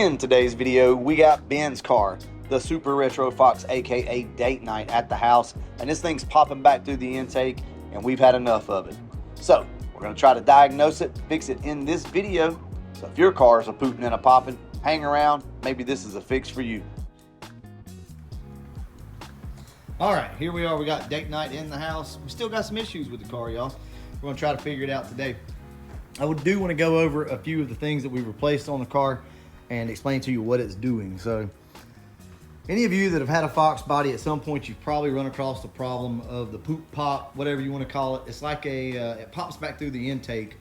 In today's video, we got Ben's car, the Super Retro Fox, aka Date Night, at the house, and this thing's popping back through the intake, and we've had enough of it. So we're going to try to diagnose it, fix it in this video. So if your car is a pooting and a popping, hang around, maybe this is a fix for you. All right, here we are. We got Date Night in the house. We still got some issues with the car, y'all. We're going to try to figure it out today. I do want to go over a few of the things that we replaced on the car and explain to you what it's doing. So any of you that have had a Fox body at some point, you've probably run across the problem of the poop pop, whatever you want to call it. It's like it pops back through the intake,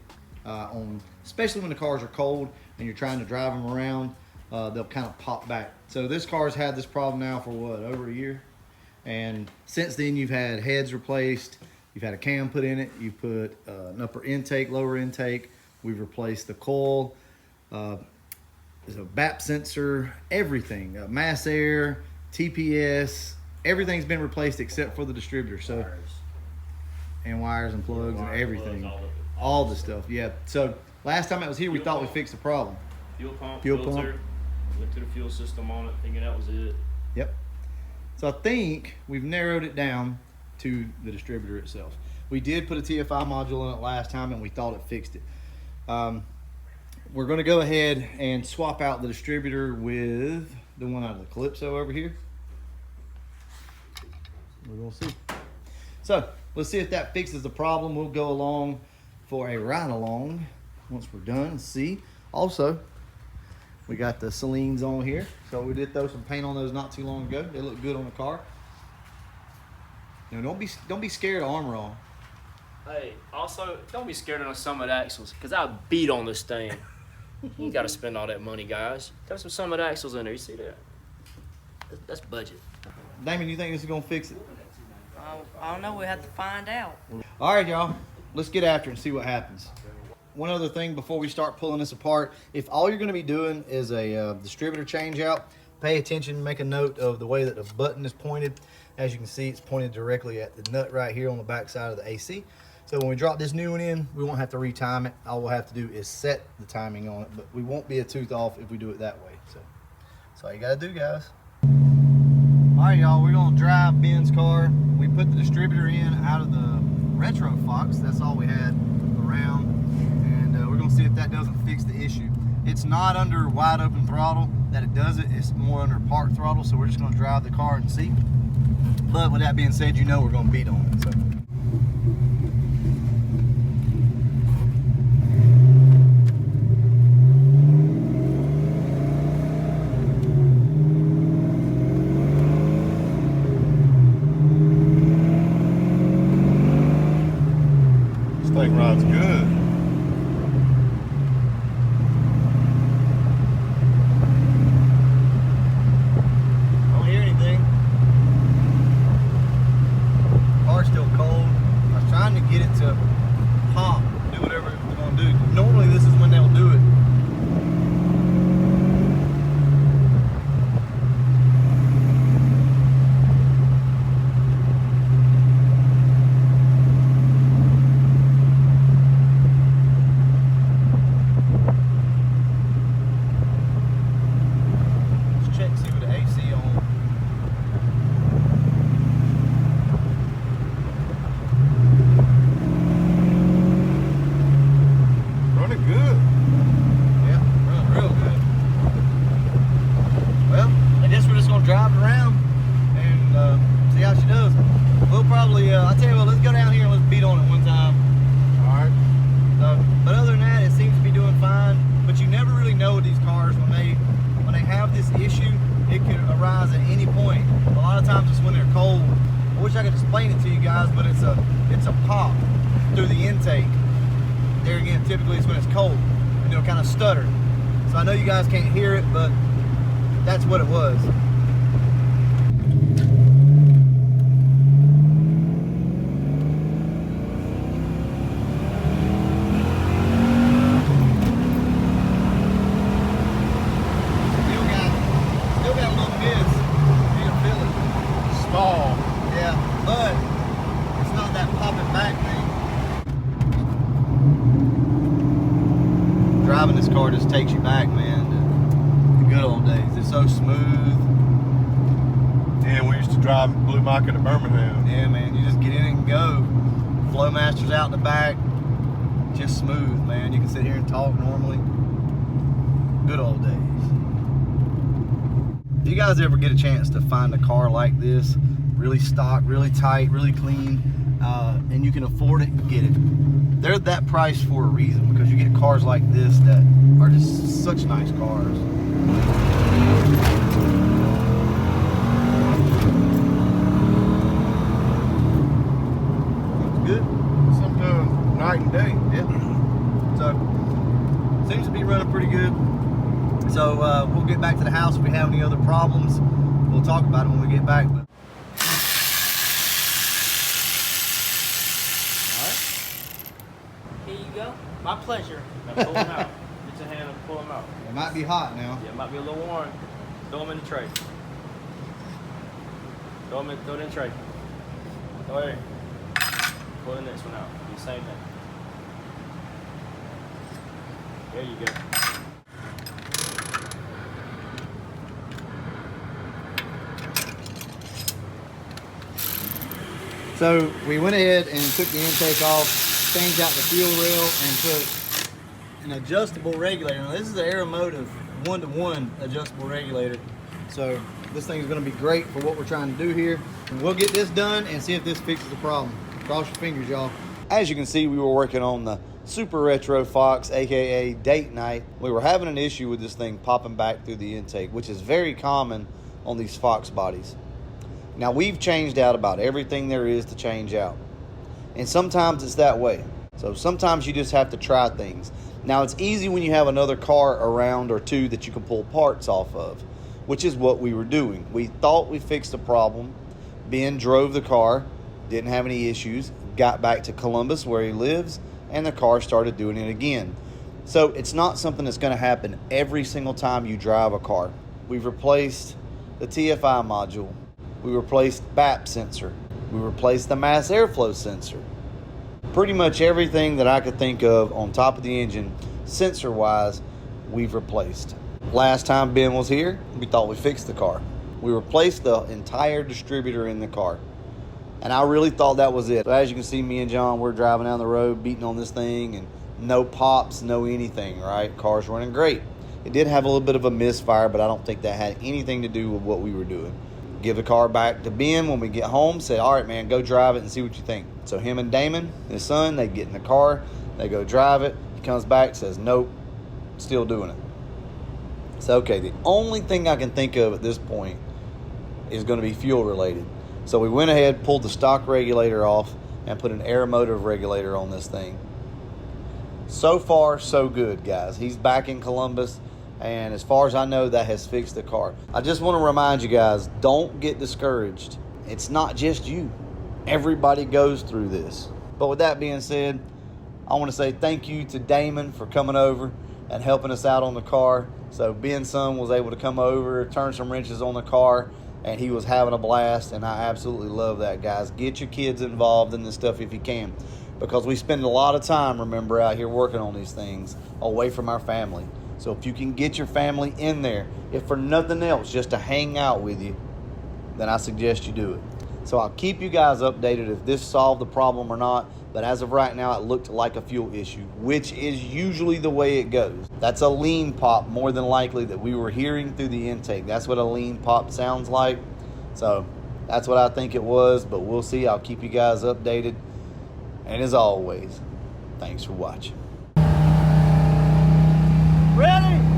especially when the cars are cold and you're trying to drive them around, they'll kind of pop back. So this car's had this problem now for what, over a year? And since then you've had heads replaced, you've had a cam put in it, you've put an upper intake, lower intake, we've replaced the coil, there's a BAP sensor, everything, mass air, TPS, everything's been replaced except for the distributor. So wires. And wires and plugs and everything, plugs, all the stuff. Yeah. So last time I was here, we thought we fixed the problem. Fuel pump, fuel filter, pump. Went to the fuel system on it, thinking that was it. Yep. So I think we've narrowed it down to the distributor itself. We did put a TFI module in it last time and we thought it fixed it. We're going to go ahead and swap out the distributor with the one out of the Calypso over here. We're going to see. So let's see if that fixes the problem. We'll go along for a ride along once we're done and see. Also, we got the Celine's on here. So we did throw some paint on those not too long ago. They look good on the car. Now don't be scared of armor all. Hey, also, don't be scared of some of the axles, because I beat on this thing. You ain't got to spend all that money, guys. Throw some Summit axles in there. You see that? That's budget. Damon, you think this is going to fix it? I don't know. We have to find out. All right, y'all. Let's get after it and see what happens. One other thing before we start pulling this apart, if all you're going to be doing is a distributor change out, pay attention, make a note of the way that the button is pointed. As you can see, it's pointed directly at the nut right here on the back side of the AC. So when we drop this new one in, we won't have to retime it. All we'll have to do is set the timing on it, but we won't be a tooth off if we do it that way. So that's all you gotta do, guys. All right, y'all, we're gonna drive Ben's car. We put the distributor in out of the Retro Fox. That's all we had around. And we're gonna see if that doesn't fix the issue. It's not under wide open throttle that it does it. It's more under park throttle. So we're just gonna drive the car and see. But with that being said, you know we're gonna beat on it. So. This thing rides good. Drive around and see how she does. We'll probably, I'll tell you what, let's go down here and let's beat on it one time. All right. But other than that, it seems to be doing fine. But you never really know with these cars when they have this issue. It can arise at any point. A lot of times it's when they're cold. I wish I could explain it to you guys, but it's a pop through the intake. There again, typically it's when it's cold and it'll kind of stutter. So I know you guys can't hear it, but that's what it was. Driving this car just takes you back, man, to the Good old days. It's so smooth. And we used to drive Blue Micah to Birmingham. Yeah, man. You just get in and go. Flowmaster's out in the back. Just smooth, man. You can sit here and talk normally. Good old days. If you guys ever get a chance to find a car like this, really stock, really tight, really clean, and you can afford it, get it. They're that price for a reason, because you get cars like this that are just such nice cars. Good. Sometimes night and day. Yeah. So, seems to be running pretty good. So, we'll get back to the house. If we have any other problems, we'll talk about them when we get back. But Here you go. My pleasure. Now pull them out. Get your hand and pull them out. it might be hot now. Yeah, it might be a little warm. Throw them in the tray. Throw it in the tray. Throw it in. Pull the next one out. Do the same thing. There you go. So we went ahead and took the intake off, changed out the fuel rail, and put an adjustable regulator. Now this is an Aeromotive 1-to-1 adjustable regulator. So this thing is going to be great for what we're trying to do here. And we'll get this done and see if this fixes the problem. Cross your fingers, y'all. As you can see, we were working on the Super Retro Fox, aka Date Night. We were having an issue with this thing popping back through the intake, which is very common on these Fox bodies. Now, we've changed out about everything there is to change out. And sometimes it's that way. So sometimes you just have to try things. Now, it's easy when you have another car around or two that you can pull parts off of, which is what we were doing. We thought we fixed the problem. Ben drove the car, didn't have any issues, got back to Columbus where he lives, and the car started doing it again. So it's not something that's going to happen every single time you drive a car. We've replaced the TFI module. We replaced BAP sensor. We replaced the mass airflow sensor. Pretty much everything that I could think of on top of the engine, sensor-wise, we've replaced. Last time Ben was here, we thought we fixed the car. We replaced the entire distributor in the car. And I really thought that was it. So as you can see, me and John, we're driving down the road, beating on this thing, and no pops, no anything, right? Car's running great. It did have a little bit of a misfire, but I don't think that had anything to do with what we were doing. Give the car back to Ben when we get home, say, all right, man, go drive it and see what you think. So him and Damon, his son, they get in the car, they go drive it. He comes back, says, nope, still doing it. So, okay, the only thing I can think of at this point is going to be fuel related. So we went ahead, pulled the stock regulator off, and put an Aeromotive regulator on this thing. So far, so good, guys. He's back in Columbus. And as far as I know, that has fixed the car. I just want to remind you guys, don't get discouraged. It's not just you. Everybody goes through this. But with that being said, I want to say thank you to Damon for coming over and helping us out on the car. So Ben's son was able to come over, turn some wrenches on the car, and he was having a blast. And I absolutely love that, guys. Get your kids involved in this stuff if you can. Because we spend a lot of time, remember, out here working on these things away from our family. So if you can get your family in there, if for nothing else, just to hang out with you, then I suggest you do it. So I'll keep you guys updated if this solved the problem or not. But as of right now, it looked like a fuel issue, which is usually the way it goes. That's a lean pop, more than likely, that we were hearing through the intake. That's what a lean pop sounds like. So that's what I think it was, but we'll see. I'll keep you guys updated. And as always, thanks for watching. Ready?